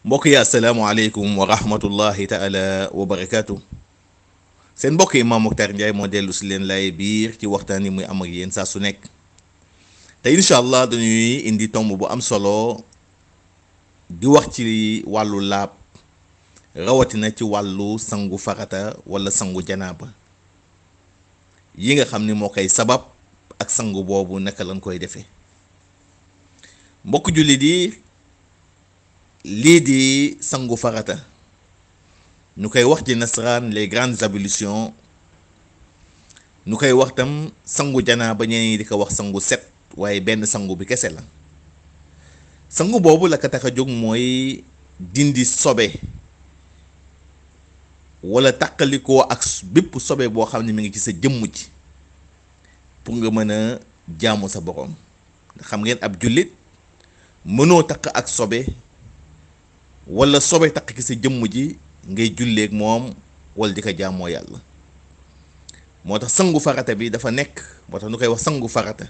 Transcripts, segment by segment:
mbokk yi asalaamaaleykum wa rahmatullahi taala wa barakaatu. seen mbokk yi Mame Mactar Ndiaye moo dellu si leen lay biir ci waxtaan yi muy am ak yéen saa su nekk te incha allah dañuy indi tomb bu am solo di wax ci wàllu laab rawatina ci wàllu sangu farata wala sangu janaaba yi nga xam ni moo koy sabab ak sangu boobu naka lañ koy defee. mbokk jullit yi lii di sangu farata ñu koy wax ci nasaraan les grandes ablutions, ñu koy wax tam sangu janaaba ñeneen ñi di ko wax sangu set, waaye benn sangu bi kese la. sangu boobu la ko tax a jóg mooy dindi sobe wala tàqalikoo ak bépp sobe boo xam ne mi ngi ci sa jëmm ci pour nga mën a jaamu sa borom. xam ngeen ab jullit mënoo taq ak sobe wala sobe taq ci sa jëmm ji ngay julleek moom wala di ko jaamoo yàlla. moo tax sangu farata bi dafa nekk, moo tax nu koy wax sangu farata,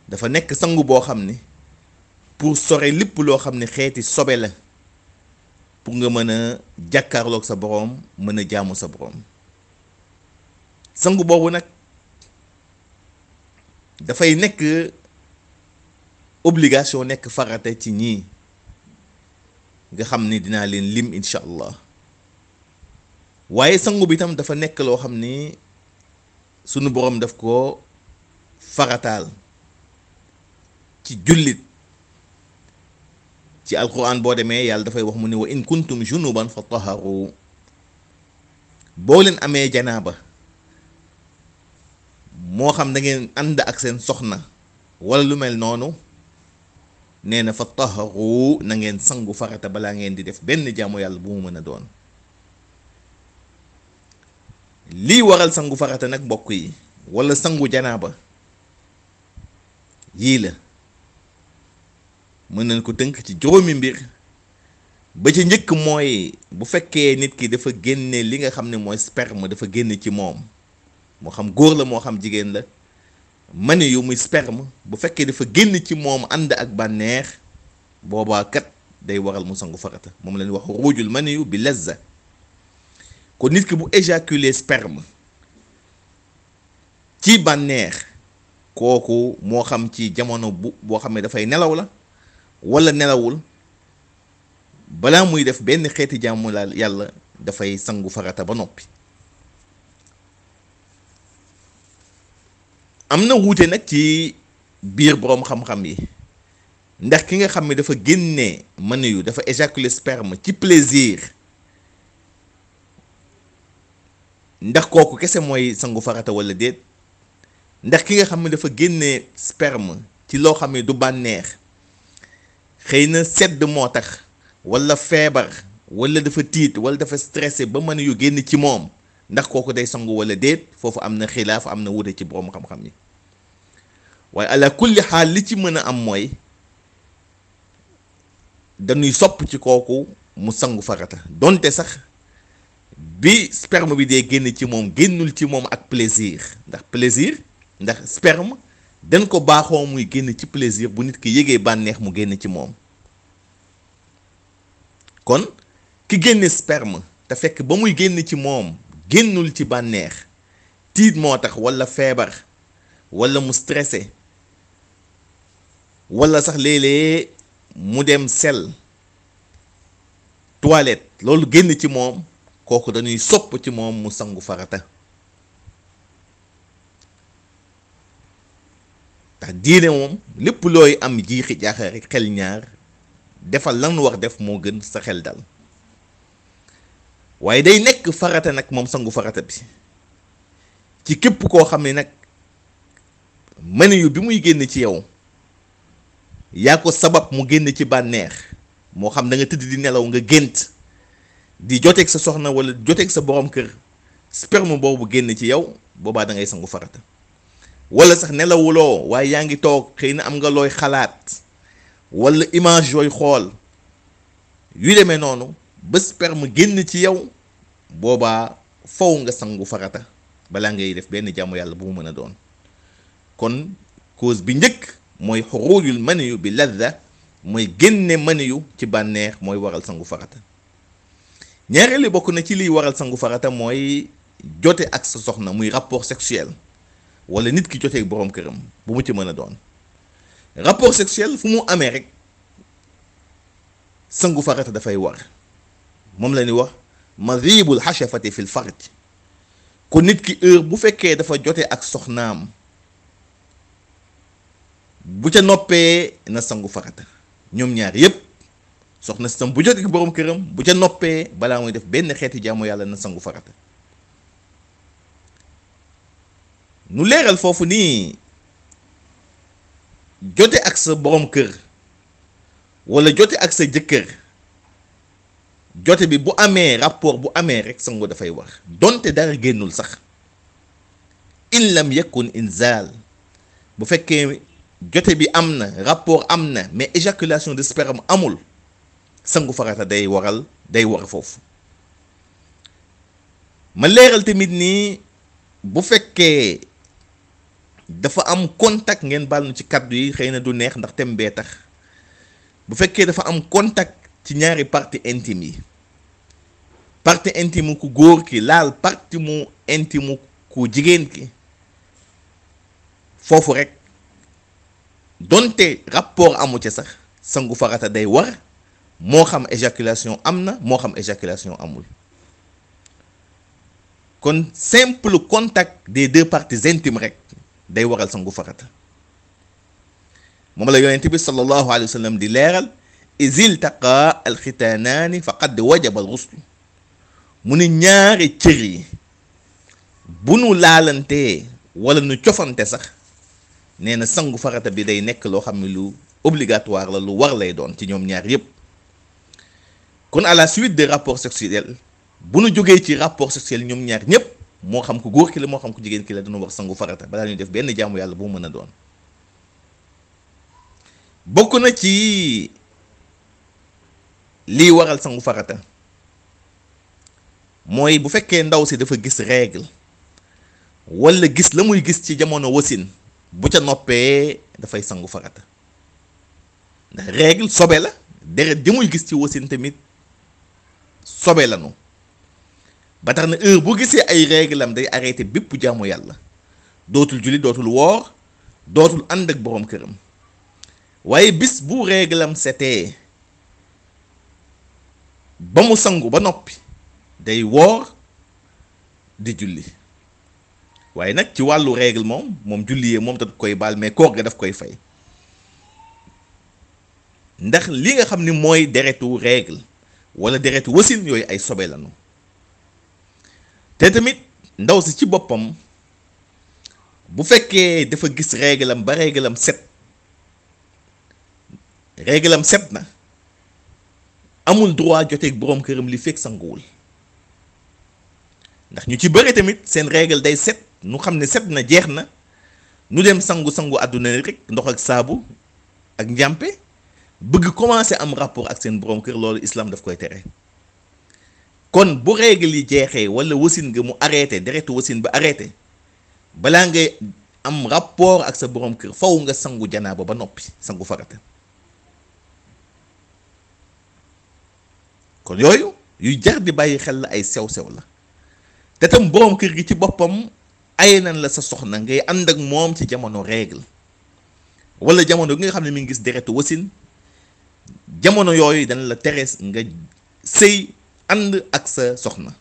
dafa nekk sangu boo xam ni pour sore lépp loo xam ne xeeti sobe la pour nga mën a jàkkaarloog sa boroom, mën a jaamu sa boroom. sangu boobu nag dafay nekk obligation, nekk farata ci ñii nga xam ni dinaa leen lim incha allah. waaye sangu bi tam dafa nekk loo xam ni sunu boroom daf ko farataal ci jullit. ci alquran boo demee yàlla dafay wax mu ne wa in kuntum junuban fa taharu. boo leen amee janaaba moo xam da ngeen ànd ak seen soxna wala lu mel noonu, nee na fa taharu, na ngeen sangu farata balaa ngeen di def benn jaamu yàlla bu mu mën a doon. lii waral sangu farata nag mbokk yi wala sangu janaaba yii la, mën nañ ko tënk ci juróomi mbir. ba ci njëkk mooy bu fekkee nit ki dafa génne li nga xam ne mooy sperme, dafa génn ci moom, moo xam góor la moo xam jigéen la, mani yu muy sperme bu fekkee dafa génn ci moom ànd ak bànneex, boobaa kat day waral mu sangu farata. moom la ñuy wax ruujul mani yu bi lazza. kon nit ki bu éjaculer sperme ci bànneex, kooku moo xam ci jamono boo xam ne dafay nelaw la wala nelawul, balaa muy def benn xeeti jaamu la yàlla dafay sangu farata ba noppi. am na wuute nag ci biir boroom xam-xam yi, ndax ki nga xam ne dafa génne mën yu, dafa éjaculer sperme ci plaisir, ndax kooku kese mooy sangu farata wala déet. ndax ki nga xam ne dafa génne sperme ci loo xam ne du bànneex, xëy na sedd moo tax wala feebar wala dafa tiit wala dafa stressé ba mën yu génn ci moom, ndax kooku day sangu wala déet. foofu am na xilaaf, am na wuute ci boroom xam-xam yi. waaye ala kulli xaal li ci mën a am mooy dañuy sopp ci kooku mu sangu farata, donte sax bi sperme bi dee génn ci moom génnul ci moom ak plaisir. ndax sperme dañ ko baaxoo muy génn ci plaisir bu nit ki yëgee bànneex mu génn ci moom. kon ki génne sperme te fekk ba muy génn ci moom génnul ci bànneex, tiit moo tax wala feebar wala mu stressé wala sax léeg-léeg mu dem sel toilette, loolu génn ci moom, kooku dañuy sopp ci moom mu sangu farata. ndax diine moom lépp looy am jiixi jaaxa rek xel ñaar, defal lan war def moo gën sa xel dal. waaye day nekk farata nag moom sangu farata bi ci képp koo xam ne nag mani yu bi muy génn ci yow yaa ko sabab mu génn ci bànneex, moo xam da nga tëdd di nelaw nga gént di joteeg sa soxna wala joteeg sa borom kër, sperme boobu génn ci yow, boobaa da ngay sangu farata. wala sax nelawuloo waaye yaa ngi toog, xëy na am nga looy xalaat wala image yooy xool yu demee noonu ba sperme génn ci yow, boobaa faw nga sangu farata balaa ngay def benn jaamu yàlla bu mu mën a doon. kon cause bi njëkk mooy xuruujul mani yu bi lazza, mooy génne maniyu ci bànneex mooy waral sangu farata. ñaareelu bokk na ci liy waral sangu farata mooy jote ak sa soxna muy rapport sexuel wala nit ki jotee boroom këram bu mu ci mën a doon. rapport sexuel fu mu amee rek sangu farata dafay war moom la ñuy wax madibul xashafati fil farj. kon nit ki heure bu fekkee dafa jote ak soxnaam bu ca noppee na sangu farata ñoom ñaar yépp soxna si tam bu jotee ak boroom këram bu ca noppee balaa muy def benn xeeti jaamu yàlla na sangu farata. nu leeral foofu nii jote ak sa boroom kër wala jote ak sa jëkkër jote bi bu amee rapport bu amee rek sangu dafay war donte dara génnul sax in lam yakun inzal bu fekkee jote bi am na rapport am na mais éjaculation de sperme amul sangu farata day war foofu. ma leeral tamit nii bu fekkee dafa am contact ngeen baal nu ci kàddu yi xëy na du neex ndax tem bee tax bu fekkee dafa am contact ci ñaari partie intime yi partie intime ku góor ki laal partie mu intime ku jigéen ki foofu rek donte rapport amu ci sax sangu farata day war moo xam éjaculation am na moo xam éjaculation amul. kon simple contact des deux parties intimes rek day waral sangu farata moom la yonent bi sallallahu alayhi wa sallam di leeral izil taqa alxitaanaani faqad wajaba alxusl mu ni ñaari cër yi bu nu laalantee wala nu cofante sax nee na sangu farata bi day nekk loo xam ne lu obligatoire la lu war lay doon ci ñoom ñaar yépp. kon à la suite des rapports sexuels bu nu jógee ci rapport sexuel ñoom ñaar ñépp moo xam ku góor ki la moo xam ku jigéen ki la dina war sangu farata balaa ñuy def benn jaamu yàlla bu mu mën a doon. bokk na ci lii waral sangu farata mooy bu fekkee ndaw si dafa gis règle wala gis la muy gis ci jamono wasin bu ca noppee dafay sangu farata ndax règle sobe la deret ji muy gis ci wasin tamit sobe la nu ba tax na heure bu gisee ay règle am day arrêté bépp jaamu yàlla dootul julli dootul woor dootul ànd ak boroom këram waaye bis bu règle am setee ba mu sangu ba noppi day woor di julli waaye nag ci wàllu règle moom julli yee moom daf koy baal mais koor ga daf koy fay ndax li nga xam ni mooy deretu règle wala deretu wasin yooyu ay sobe lañu te tamit ndaw si ci boppam bu fekkee dafa gis règle am ba règle am set na amul droit joteeg boroom këram li fekk sanguwul ndax ñu ci bëri tamit seen règle day set nu xam ne set na jeex na nu dem sangu àdduna rek ndox ak saabu ak njàmpe bëgg commencer am rapport ak seen boroom kër loolu islam daf koy tere. kon bu règle yi jeexee wala wasin nga mu arrêté deretu wasin ba arrêté balaa ngay am rapport ak sa boroom kër faw nga sangu janaaba ba noppi sangu farata. kon yooyu yu jar di bàyyi xel la ay sew-sew la te tam boroom kër gi ci boppam ay nan la sa soxna ngay ànd ak moom ci jamono règle wala jamono gi nga xam ne mi ngi gis deretu wasin jamono yooyu dana la tere nga sëy ànd ak sa soxna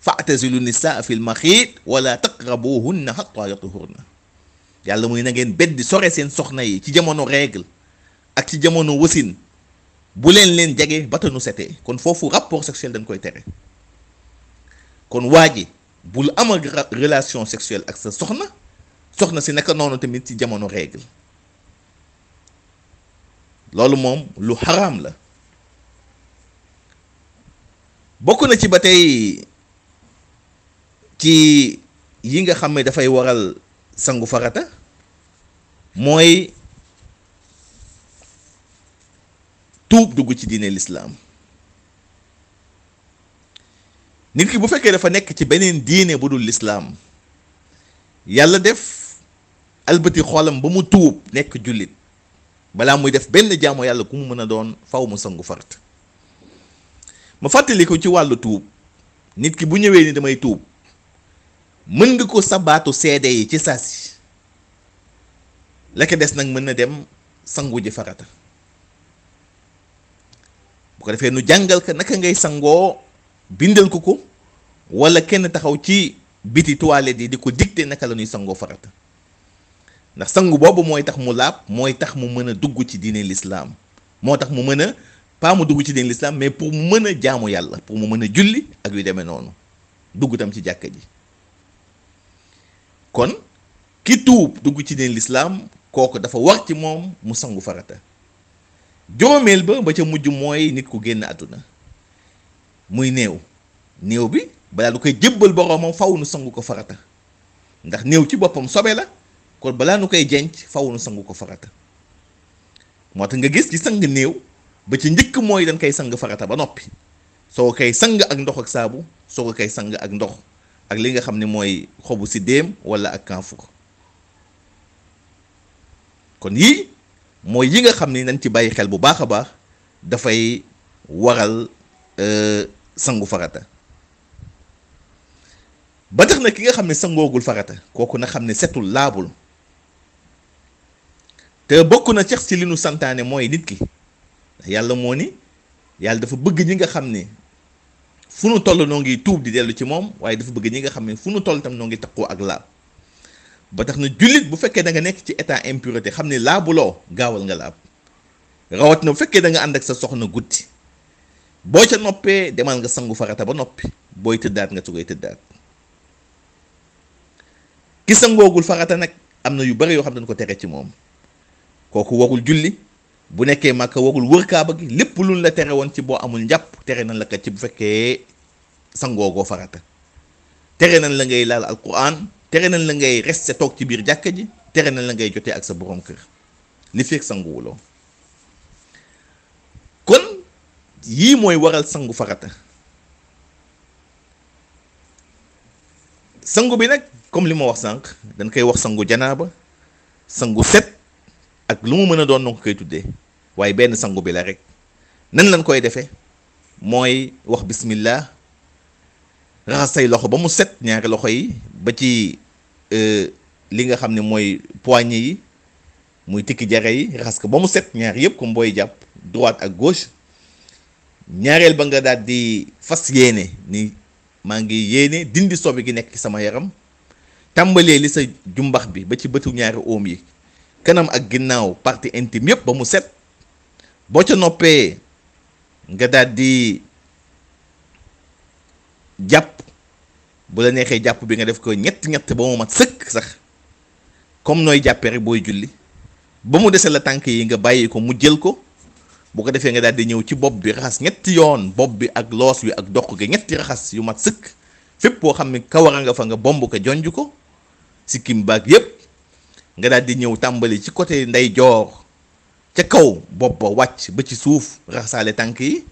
fa'tazilu nisaa fil maxiid wala taqrabuhunna hatta yatuhurna yàlla muy na ngeen beddi sore seen soxna yi ci jamono règle ak ci jamono wasin bu leen jege ba nu setee kon foofu rapport sexuel dañ koy tere kon waa ji bul am relation sexuelle ak sa soxna si naka noonu tamit ci jamono règle loolu moom lu xaraam la. bokk na ci ba tey ci yi nga xam ne dafay waral sangu farata mooy tuub dugg ci diine lislaam nit ki bu fekkee dafa nekk ci beneen diine bu dul lislaam yàlla def albati xoolam ba mu tuub nekk jullit balaa muy def benn jaamu yàlla ku mu mën a doon faw mu sangu farata. ma fàttali ko ci wàllu tuub, nit ki bu ñëwee ni damay tuub, mën nga ko sabaatu seede yi ci saasi, la ko des nag mën na dem sangu ji farata. bu ko defee nu jàngal ko naka ngay sangoo, bindal ko wala kenn taxaw ci biti toilette yi di ko dicté naka la ñuy sangoo farata. ndax sangu boobu mooy tax mu laab, mooy tax mu mën a dugg ci diine l'islam, moo tax mu mën a pas mu dugg ci diine l'islam mais pour mu mën a jaamu yàlla, pour mu mën a julli ak yu demee noonu, dugg tam ci jàkka ji. kon ki tuub dugg ci diine l'islam kooku dafa war ci moom mu sangu farata. juróomeel ba ca mujj mooy nit ku génn àdduna, muy néew bi balaa du koy jébbal boroomam faw nu sangu ko farata, ndax néew ci boppam sobe la, kon balaa nu koy jenc faw nu sangu ko farata. moo tax nga gis ci sang néew ba ci njëkk mooy dañ koy sang farata ba noppi, soo koy sang ak ndox ak saabu, soo ko koy sang ak ndox ak li nga xam ne mooy xobu si déem wala ak kanfur. kon yii mooy yi nga xam ne nañ ci bàyyi xel bu baax a baax, dafay waral sangu farata. ba tax na ki nga xam ne sangoogul farata kooku na xam ne setul, laabul. te bokk na ceex ci li nu santaane mooy nit ki, yàlla moo ni yàlla dafa bëgg ñi nga xam ne fu nu toll noo ngi tuub di dellu ci moom, waaye dafa bëgg ñi nga xam ne fu nu toll tam noo ngi takkoo ak laab. ba tax na jullit bu fekkee da nga nekk ci état impureté, xam ne laabuloo, gaawal nga laab. rawat na bu fekkee da nga ànd ak sa soxna guddi, boo ca noppee demal nga sangu farata ba noppi, booy tëddaat nga sugay tëddaat. ki sangoogul farata nag am na yu bari yoo xam dañ ko tere ci moom, kooku warul julli, bu nekkee Màkka warul wër kaaba gi, lépp luñ la tere woon ci boo amul njàpp tere nañ la ko ci bu fekkee sangoogoo farata. tere nañ la ngay laal alquran, tere nañ la ngay reste toog ci biir jàkka ji, tere nañ la ngay jotee ak sa borom kër li fekk sanguwuloo. kon yii mooy waral sangu farata. sangu bi nag comme li ma wax sànq, dañ koy wax sangu janaaba, sangu set ak lu mu mën a doon na ko koy tuddee, waaye benn sangu bi la rek. nan lañ koy defee mooy wax bismillah, raxas say loxo ba mu set, ñaari loxo yi ba ci li nga xam ne mooy poignée yi, muy tikki jare yi, raxas ko ba mu set ñaar yëpp comme booy jàpp, droite ak gauche. ñaareel ba nga daal di fas yéene ni maa ngi yéene dindi sobe gi nekk ci sama yaram, tàmbalee li sa jumbax bi ba ci bëtu ñaari oom yi, kanam ak ginnaaw partie intime yëpp ba mu set. boo ca noppee nga daal di jàpp, bu la neexee jàpp bi nga def ko ñett ba mu mat sëkk sax, comme nooy jàppee rek booy julli. ba mu dese la tànk yi nga bàyyi ko mu jël ko, bu ko defee nga daal di ñëw ci bopp bi raxas ñetti yoon, bopp bi ak loos wi ak dox gi ñetti raxas yu mat sëkk. fépp boo xam ne kawara nga fa nga bomb ko jonj ko, sikkim baag yépp. nga daal di ñëw tàmbali ci côté ndeyjoor ca kaw bopp ba wàcc ba ci suuf, raxasaale tànk yi.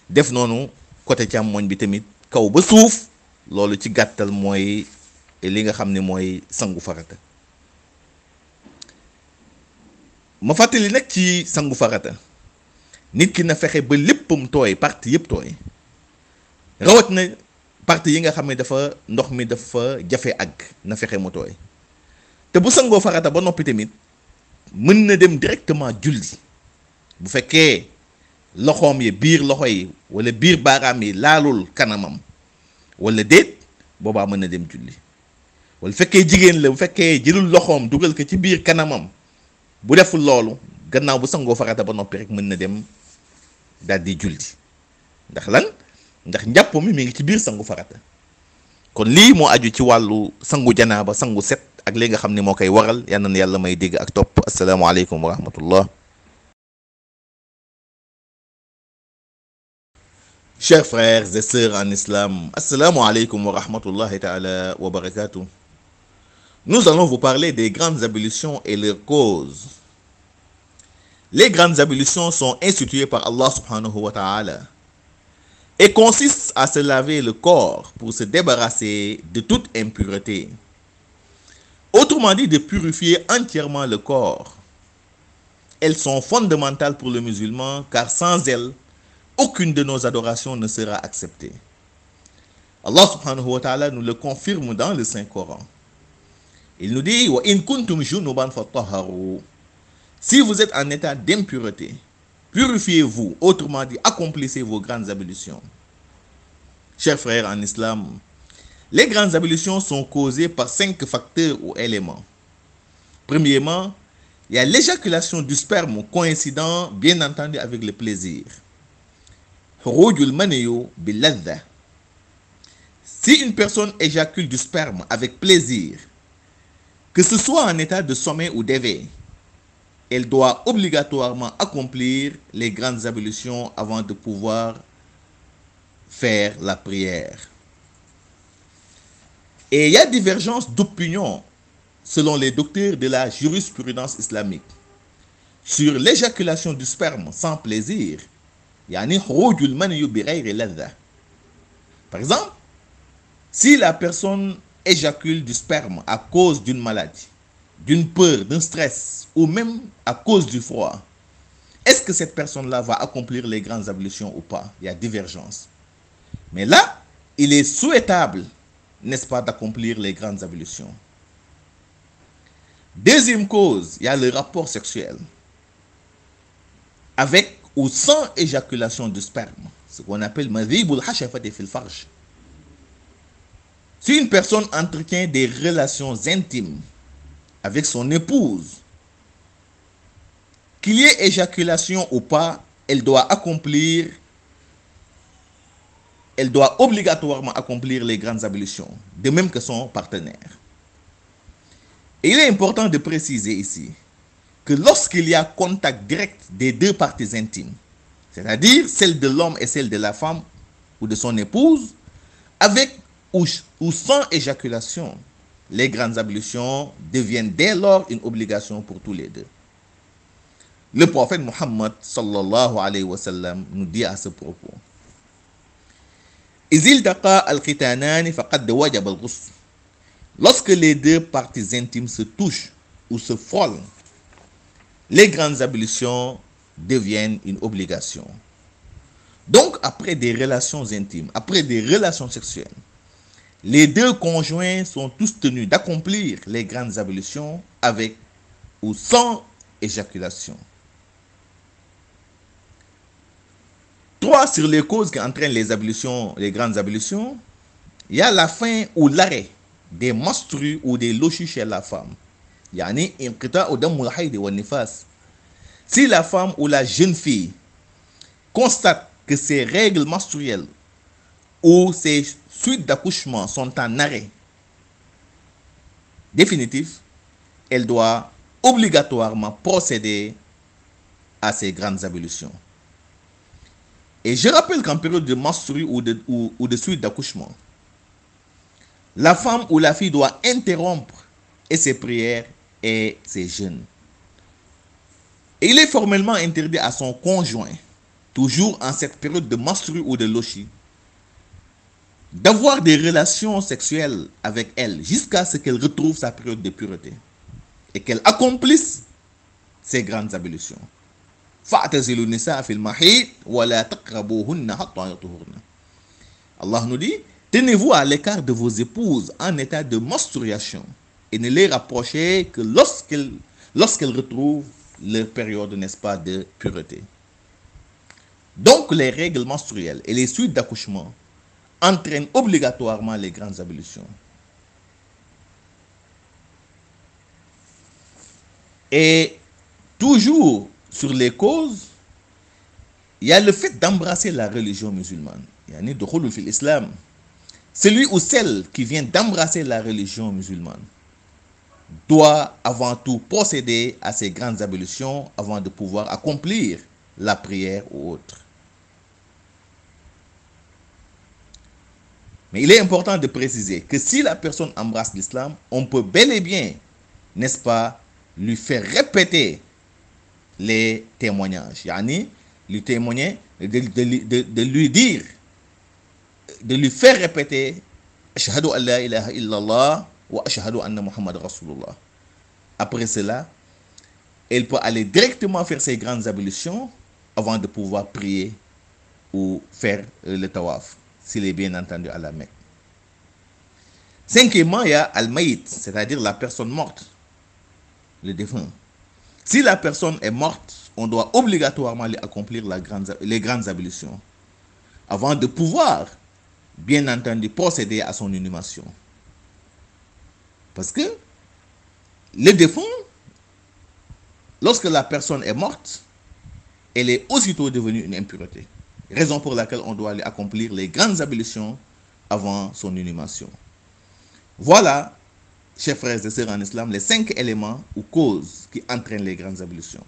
def noonu côté càmmoñ bi tamit kaw ba suuf. loolu ci gàttal mooy li nga xam ne mooy sangu farata. ma fàttali nag ci sangu farata, nit ki na fexe ba léppam tooy, partie yëpp tooy, rawat na partie yi nga xam ne dafa ndox mi dafa jafe àgg, na fexe mu tooy. te bu sangoo farata ba noppi tamit mën na dem directement julli. bu fekkee loxoom yi, biir loxo yi wala biir baaraam yi laalul kanamam wala déet, boobaa mën na dem julli. wala fekkee jigéen la, bu fekkee jëlul loxoom dugal ko ci biir kanamam, bu deful loolu, gannaaw bu sangoo farata ba noppi rek mën na dem daal di julli. ndax lan? ndax njàpp mi ngi ci biir sangu farata. kon lii moo aju ci wàllu sangu janaaba, sangu set ak li nga xam ne moo koy waral. yal na yàlla may dégg ak topp. asalaamaaleykum wa rahmatullah. Chers frères et sœurs en islam, assalamu alaikum wa rahmatullahi ta'ala wa barakatuh. Nous allons vous parler des grandes ablutions et leurs causes. Les grandes ablutions sont instituées par Allah subhanahu wa ta'ala et consistent à se laver le corps pour se débarrasser de toute impureté. Autrement dit, de purifier entièrement le corps. elles sont fondamentales pour le musulman, car sans elles, aucune de nos adorations ne sera acceptée. Allah subhanahu wa ta'ala nous le confirme dans le Saint-Coran. Il nous dit « in kuntum junuban fatahharu » Si vous êtes en état d'impureté, purifiez-vous, autrement dit, accomplissez vos grandes ablutions. Chers frères en islam, les grandes ablutions sont causées par 5 facteurs ou éléments. Premièrement, il y a l'éjaculation du sperme coïncidant bien entendu avec le plaisir. Si une personne éjacule du sperme avec plaisir, que ce soit en état de sommeil ou d'éveil, elle doit obligatoirement accomplir les grandes ablutions avant de pouvoir faire la prière. Et il y a divergence d'opinion selon les docteurs de la jurisprudence islamique sur l'éjaculation du sperme sans plaisir. Par exemple, si la personne éjacule du sperme à cause d'une maladie, d'une peur, d'un stress ou même à cause du froid, est-ce que cette personne-là va accomplir les grandes ablutions ou pas? Il y a divergence. Mais là, il est souhaitable, n'est-ce pas, d'accomplir les grandes ablutions. Deuxième cause, il y a le rapport sexuel avec ou sans éjaculation de sperme, ce qu'on appelle madhibul hashafati fil farj. Si une personne entretient des relations intimes avec son épouse, qu'il y ait éjaculation ou pas, elle doit obligatoirement accomplir les grandes ablutions, de même que son partenaire. Et il est important de préciser ici que lorsqu'il y a contact direct des deux parties intimes, c'est-à-dire celle de l'homme et celle de la femme ou de son épouse, avec ou sans éjaculation, les grandes ablutions deviennent dès lors une obligation pour tous les deux. Le prophète Muhammad sallallahu alayhi wa sallam nous dit à ce propos: lorsque les deux parties intimes se touchent ou se frôlent, les grandes ablutions deviennent une obligation. Donc, après des relations intimes, après des relations sexuelles, les deux conjoints sont tous tenus d'accomplir les grandes ablutions avec ou sans éjaculation. 3 sur les causes qui entraînent les ablutions, les grandes ablutions, il y a la fin ou l'arrêt des menstrues ou des lochis chez la femme. Si la femme ou la jeune fille constate que ses règles menstruelles ou ses suites d'accouchement sont en arrêt définitif, elle doit obligatoirement procéder à ces grandes ablutions. Et je rappelle qu'en période de menstrues ou de suite d'accouchement, la femme ou la fille doit interrompre ses prières et ses jeûnes. Et il est formellement interdit à son conjoint, toujours en cette période de menstrues ou de lochis, d'avoir des relations sexuelles avec elle jusqu'à ce qu'elle retrouve sa période de pureté et qu'elle accomplisse ces grandes ablutions. Allah nous dit: tenez-vous à l'écart de vos épouses en état de menstruation et ne les rapprochez que lorsqu'elles retrouvent leur période, n'est-ce pas, de pureté. Donc les règles menstruelles et les suites d'accouchement entraînent obligatoirement les grandes ablutions. Et toujours sur les causes, il y a le fait d'embrasser la religion musulmane. Yani dukhulu fil islam. Celui ou celle qui vient d'embrasser la religion musulmane doit avant tout procéder à ces grandes ablutions avant de pouvoir accomplir la prière ou autre. Mais il est important de préciser que si la personne embrasse l'islam, on peut bel et bien, n'est-ce pas, lui faire répéter les témoignages. Yani, lui témoigner, de lui dire, de lui faire répéter Ashhadu an la ilaha illallah wa ashhadu anna Muhammad Rasulullah. Après cela, et il peut aller directement faire ses grandes ablutions avant de pouvoir prier ou faire le tawaf, s'il est bien entendu à la Mecque. Cinquièmement, il y a al-mayit, c'est-à-dire la personne morte, le défunt. Si la personne est morte, on doit obligatoirement lui accomplir les grandes ablutions avant de pouvoir, bien entendu, procéder à son inhumation. Parce que le défunt, lorsque la personne est morte, elle est aussitôt devenue une impureté. Raison pour laquelle on doit lui accomplir les grandes ablutions avant son inhumation. Voilà, chers frères et sœurs en islam, les 5 éléments ou causes qui entraînent les grandes ablutions.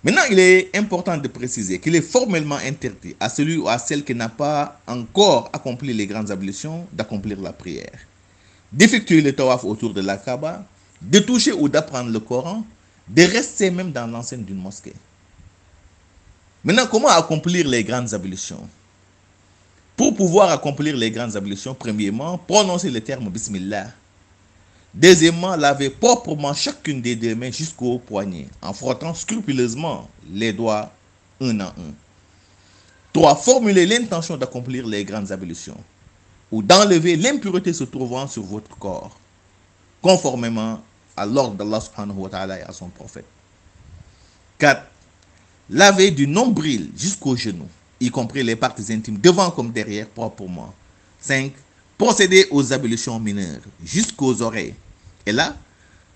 Maintenant, il est important de préciser qu'il est formellement interdit à celui ou à celle qui n'a pas encore accompli les grandes ablutions d'accomplir la prière, d'effectuer le tawaf autour de la Kaaba, de toucher ou d'apprendre le Coran, de rester même dans l'enceinte d'une mosquée. Maintenant, comment accomplir les grandes ablutions? Pour pouvoir accomplir les grandes ablutions, premièrement, prononcer le terme Bismillah. Deuxièmement, laver proprement chacune des 2 mains jusqu'au poignet, en frottant scrupuleusement les doigts un à un. 3. Formuler l'intention d'accomplir les grandes ablutions ou d'enlever l'impureté se trouvant sur votre corps, conformément à l'ordre d'Allah subhanahu wa ta'ala et à son prophète. 4. Laver du nombril jusqu'aux genoux, y compris les parties intimes devant comme derrière proprement. 5. Procéder aux ablutions mineures jusqu'aux oreilles. Et là,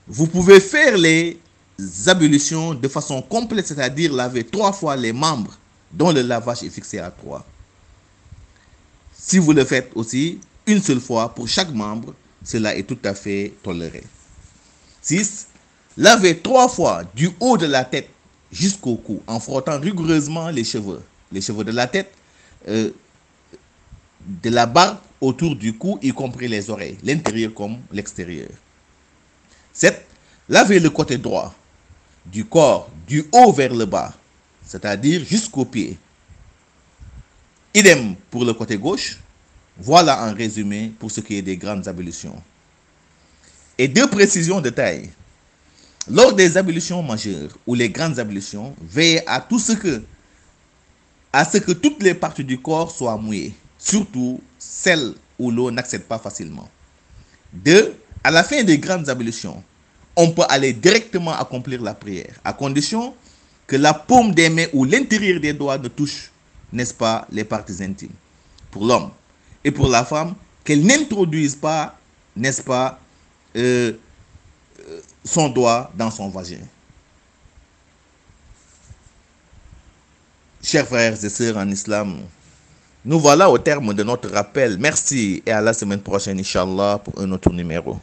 vous pouvez faire les ablutions de façon complète, c'est-à-dire laver 3 fois les membres dont le lavage est fixé à 3. Si vous le faites aussi une seule fois pour chaque membre, cela est tout à fait toléré. 6. Laver 3 fois du haut de la tête jusqu'au cou en frottant rigoureusement les cheveux de la tête, de la barbe autour du cou, y compris les oreilles, l'intérieur comme l'extérieur. 7. Laver le côté droit du corps du haut vers le bas, c'est-à-dire jusqu'aux pieds. Idem pour le côté gauche. Voilà en résumé pour ce qui est des grandes ablutions. Et 2 précisions de taille. Lors des ablutions majeures ou les grandes ablutions, veillez à ce que toutes les parties du corps soient mouillées, surtout celles où l'eau n'accède pas facilement. 2. À la fin des grandes ablutions, on peut aller directement accomplir la prière, à condition que la paume des mains ou l'intérieur des doigts ne touche, n'est-ce pas, les parties intimes. Pour l'homme et pour la femme, qu'elle n'introduise pas, n'est-ce pas, son doigt dans son vagin. Chers frères et sœurs en islam, nous voilà au terme de notre rappel. Merci et à la semaine prochaine, Inch'Allah, pour un autre numéro.